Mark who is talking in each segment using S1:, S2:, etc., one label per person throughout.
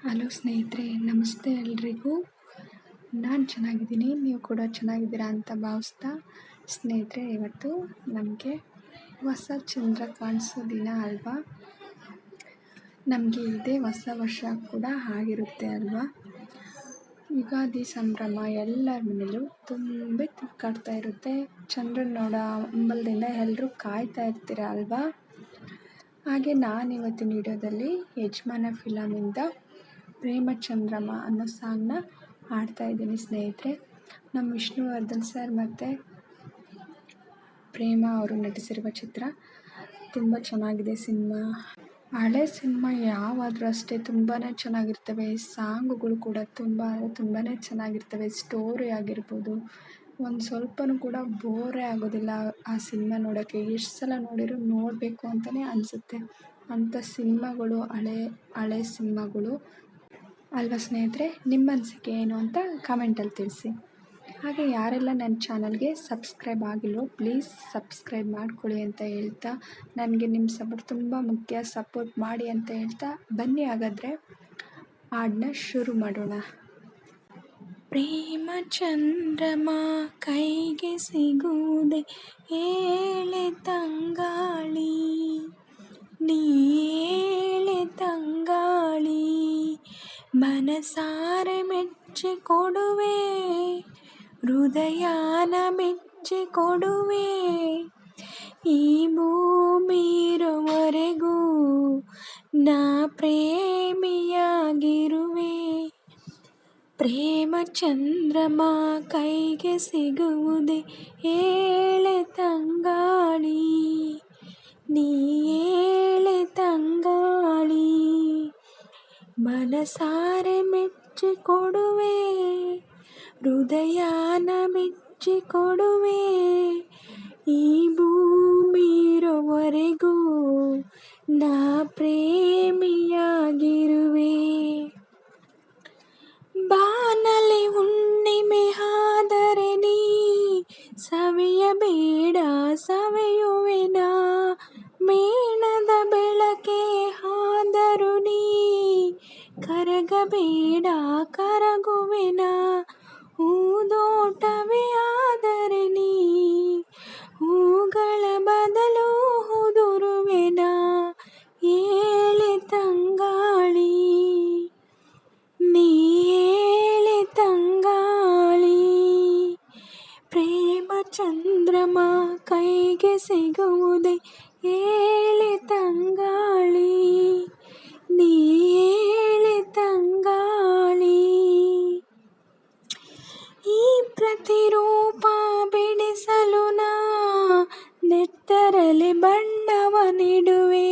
S1: Hello ಸ್ನೇಹಿತರೆ, ನಮಸ್ತೆ ಎಲ್ರಿಗೂ. ನಾನು ಚೆನ್ನಾಗಿದ್ದೀನಿ, ನೀವು ಕೂಡ ಚೆನ್ನಾಗಿದ್ದೀರಾ ಅಂತ ಭಾವಿಸ್ತಾ. ಸ್ನೇಹಿತರೆ, ಇವತ್ತು ನಮಗೆ ಹೊಸ ಚಂದ್ರ ಕಾಣಿಸೋ ದಿನ ಅಲ್ವಾ. ನಮಗೆ ಇದೇ ಹೊಸ ವರ್ಷ ಕೂಡ ಆಗಿರುತ್ತೆ ಅಲ್ವಾ. ಯುಗಾದಿ ಸಂಭ್ರಮ ಎಲ್ಲರ ಮನೇಲೂ ತುಂಬ ತುಕ್ಕಾಡ್ತಾ ಇರುತ್ತೆ. ಚಂದ್ರನ ನೋಡ ಹಂಬಲದಿಂದ ಎಲ್ಲರೂ ಕಾಯ್ತಾ ಇರ್ತೀರ ಅಲ್ವಾ. ಹಾಗೆ ನಾನು ಇವತ್ತಿನ ವಿಡಿಯೋದಲ್ಲಿ ಯಜಮಾನ ಫಿಲಮಿಂದ ಪ್ರೇಮ ಚಂದ್ರಮ ಅನ್ನೋ ಸಾಂಗ್ನ ಹಾಡ್ತಾ ಇದ್ದೀನಿ ಸ್ನೇಹಿತರೆ. ನಮ್ಮ ವಿಷ್ಣುವರ್ಧನ್ ಸರ್ ಮತ್ತು ಪ್ರೇಮ ಅವರು ನಟಿಸಿರುವ ಚಿತ್ರ. ತುಂಬ ಚೆನ್ನಾಗಿದೆ ಸಿನಿಮಾ. ಹಳೆ ಸಿನಿಮಾ ಯಾವಾದರೂ ಅಷ್ಟೇ ತುಂಬಾ ಚೆನ್ನಾಗಿರ್ತವೆ. ಸಾಂಗುಗಳು ಕೂಡ ತುಂಬಾ ಚೆನ್ನಾಗಿರ್ತವೆ. ಸ್ಟೋರಿ ಆಗಿರ್ಬೋದು, ಒಂದು ಸ್ವಲ್ಪನೂ ಕೂಡ ಬೋರೇ ಆಗೋದಿಲ್ಲ. ಆ ಸಿನಿಮಾ ನೋಡೋಕ್ಕೆ ಎಷ್ಟು ಸಲ ನೋಡಿರೂ ನೋಡಬೇಕು ಅಂತಲೇ ಅನಿಸುತ್ತೆ. ಅಂಥ ಸಿನಿಮಾಗಳು ಹಳೆ ಸಿನಿಮಾಗಳು ಅಲ್ವಾ ಸ್ನೇಹಿತರೆ. ನಿಮ್ಮ ಅನಿಸಿಕೆ ಏನು ಅಂತ ಕಾಮೆಂಟಲ್ಲಿ ತಿಳಿಸಿ. ಹಾಗೆ ಯಾರೆಲ್ಲ ನನ್ನ ಚಾನಲ್ಗೆ ಸಬ್ಸ್ಕ್ರೈಬ್ ಆಗಿಲ್ವೋ ಪ್ಲೀಸ್ ಸಬ್ಸ್ಕ್ರೈಬ್ ಮಾಡ್ಕೊಳ್ಳಿ ಅಂತ ಹೇಳ್ತಾ, ನನಗೆ ನಿಮ್ಮ ಸಪೋರ್ಟ್ ತುಂಬ ಮುಖ್ಯ, ಸಪೋರ್ಟ್ ಮಾಡಿ ಅಂತ ಹೇಳ್ತಾ ಬನ್ನಿ ಹಾಗಾದರೆ ಹಾಡನ್ನ ಶುರು ಮಾಡೋಣ. ಪ್ರೇಮ ಚಂದ್ರಮ ಕೈಗೆ ಸಿಗುವುದೇ ಏಳೆ ತಂಗಾಳಿ, ನೀ ಏಳೆ ತಂಗಾಳಿ, ಮನಸಾರೆ ಮೆಚ್ಚಿ ಕೊಡುವೆ, ಹೃದಯನ ಮೆಚ್ಚಿ ಕೊಡುವೆ, ಈ ಭೂಮಿ ಇರುವವರೆಗೂ ನಾ ಪ್ರೇಮಿಯಾಗಿರುವೆ. ಪ್ರೇಮ ಚಂದ್ರಮ ಕೈಗೆ ಸಿಗುವುದೇ ಏಳೆ ತಂಗಾಳಿ, ನೀ ಏಳೆ ತಂಗಾಳಿ, ಮನಸಾರೆ ಮೆಚ್ಚಿ ಕೊಡುವೆ, ಹೃದಯನ ಮೆಚ್ಚಿ ಕೊಡುವೆ, ಈ ಭೂಮಿ ಇರುವವರೆಗೂ ನಾ ಪ್ರೇಮಿಯಾಗಿರುವೆ. ಬಾನಲಿ ಹುಣ್ಣಿಮೆ ಆದರೆ ನೀ ಸವಿಯಬೇಡ ಸವಿಯುವೆನಾ, ಮೇಣದ ಬೆಳಕೆ ಆದರೂ ನೀ ಕರಗಬೇಡ ಕರಗುವೆನಾ, ಹೂದೋಟವೇ ಆದರೆ ನೀ ಹೂಗಳ ಬದಲು ಉದುರುವೆನಾ, ಏಳೆ ತಂಗಾಳಿ, ನೀ ಏಳೆ ತಂಗಾಳಿ. ಪ್ರೇಮ ಚಂದ್ರಮ ಕೈಗೆ ಸಿಗುವುದೇ ಏಳೆ ತಂಗಾಳಿ, ನೀ ಏಳೆ ತಂಗಾಳಿ, ಈ ಪ್ರತಿರೂಪ ಬಿಡಿಸಲು ನಾ ನೆತ್ತರಲೆ ಬಣ್ಣವ ನೀಡುವೆ,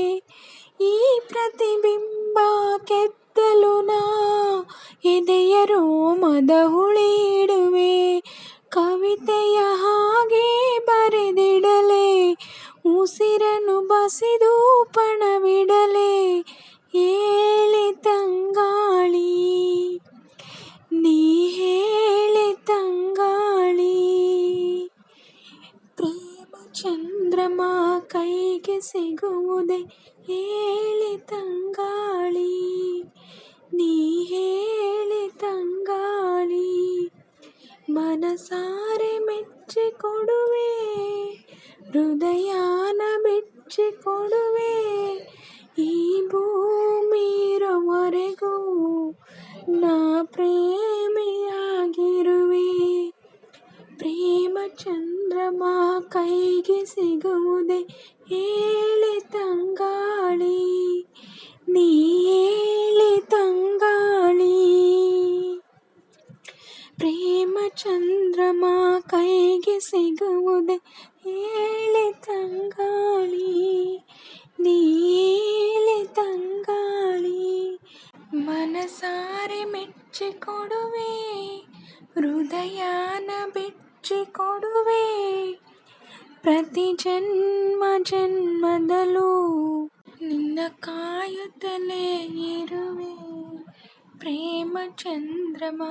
S1: ಈ ಪ್ರತಿಬಿಂಬ ಕೆತ್ತಲು ನಾ ಎದೆಯ ರೋಮದ ಹುಳಿಡುವೆ, ಕವಿತೆಯ ಹಾಗೆ ಬರೆದಿಡಲೆ ಉಸಿರನ್ನು ಬಸಿದು ಪಣವಿಡಲೆ, ಏಳೆ ತಂಗಾಳಿ, ನೀ ಏಳೆ ತಂಗಾಳಿ. ಪ್ರೇಮ ಚಂದ್ರಮ ಕೈಗೆ ಸಿಗುವುದೇ ಏಳೆ ತಂಗಾಳಿ, ನೀ ಏಳೆ ತಂಗಾಳಿ, ಮನಸಾರೆ ಮೆಚ್ಚಿ ಕೊಡುವೆ, ಹೃದಯನ ಮೆಚ್ಚಿ ಕೊಡುವೆ, ಈ ಭೂಮಿ ಇರುವವರೆಗೂ ನಾ ಪ್ರೇಮಿಯಾಗಿರುವೆ. ಪ್ರೇಮ ಚಂದ್ರಮ ಕೈಗೆ ಸಿಗುವುದೇ ಏಳೆ ತಂಗಾಳಿ, ನೀ ಏಳೆ ತಂಗಾಳಿ. ಪ್ರೇಮ ಚಂದ್ರಮ ಕೈಗೆ ಸಿಗುವುದೇ ಏಳೆ ತಂಗಾಳಿ, ನೀ ಏಳೆ ತಂಗಾಳಿ, ಮನಸಾರೆ ಮೆಚ್ಚಿ ಕೊಡುವೆ, ಹೃದಯನ ಬೆಚ್ಚಿ ಕೊಡುವೆ, ಪ್ರತಿ ಜನ್ಮ ಜನ್ಮದಲ್ಲೂ ನಿನ್ನ ಕಾಯುತ್ತಲೇ ಇರುವೆ. ಪ್ರೇಮ ಚಂದ್ರಮ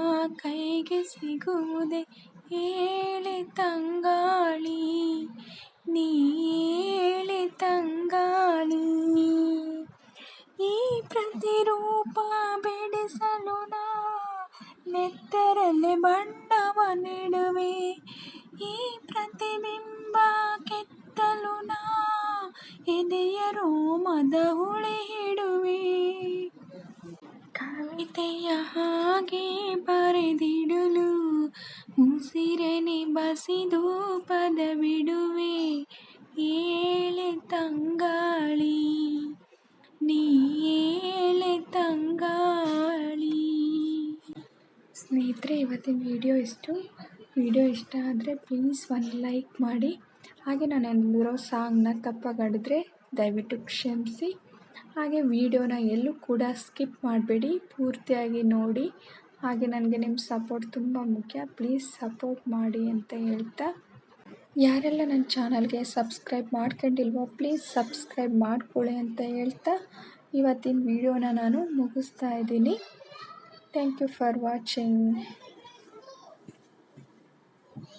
S1: ಕೈಗೆ ಸಿಗುವುದೇ ಏಳೆ ತಂಗಾಳಿ, ನೀ ಏಳೆ ತಂಗಾಳಿ. ಈ ಪ್ರತಿರೂಪ ಬಿಡಿಸಲು ನಾ ನೆತ್ತರಲ್ಲೇ ಬಣ್ಣವ ನೀಡುವೆ. ಈ ಪ್ರತಿಬಿಂಬ ಕೆತ್ತಲು ನಾ ಎದೆಯ ರೋಮದ ಹುಳಿ ಹಿಡುವೆ. ಕವಿತೆಯ ಹಾಗೆ ಬರೆದಿಡಲು ಉಸಿರನೆ ಬಸಿದು ಪದ ಬಿಡುವೆ. ಏಳೆ ತಂಗಾಳಿ ನೀ ಏಳೆ ತಂಗಾಳಿ. ಸ್ನೇಹಿತರೆ, ಇವತ್ತಿನ ವಿಡಿಯೋ ಇಷ್ಟ ಆದರೆ ಪ್ಲೀಸ್ ಒಂದು ಲೈಕ್ ಮಾಡಿ. ಹಾಗೆ ನಾನು ಅಂದಿರೋ ಸಾಂಗ್ನ ತಪ್ಪಾಗಾಡಿದ್ರೆ ದಯವಿಟ್ಟು ಕ್ಷಮಿಸಿ. ಹಾಗೆ ವಿಡಿಯೋನ ಎಲ್ಲೂ ಕೂಡ ಸ್ಕಿಪ್ ಮಾಡಬೇಡಿ, ಪೂರ್ತಿಯಾಗಿ ನೋಡಿ. ಹಾಗೆ ನನಗೆ ನಿಮ್ಮ ಸಪೋರ್ಟ್ ತುಂಬ ಮುಖ್ಯ, ಪ್ಲೀಸ್ ಸಪೋರ್ಟ್ ಮಾಡಿ ಅಂತ ಹೇಳ್ತಾ, ಯಾರೆಲ್ಲ ನನ್ನ ಚಾನಲ್ಗೆ ಸಬ್ಸ್ಕ್ರೈಬ್ ಮಾಡ್ಕೊಂಡಿಲ್ವೋ ಪ್ಲೀಸ್ ಸಬ್ಸ್ಕ್ರೈಬ್ ಮಾಡ್ಕೊಳ್ಳಿ ಅಂತ ಹೇಳ್ತಾ ಇವತ್ತಿನ ವಿಡಿಯೋನ ನಾನು ಮುಗಿಸ್ತಾ ಇದ್ದೀನಿ. Thank you for watching.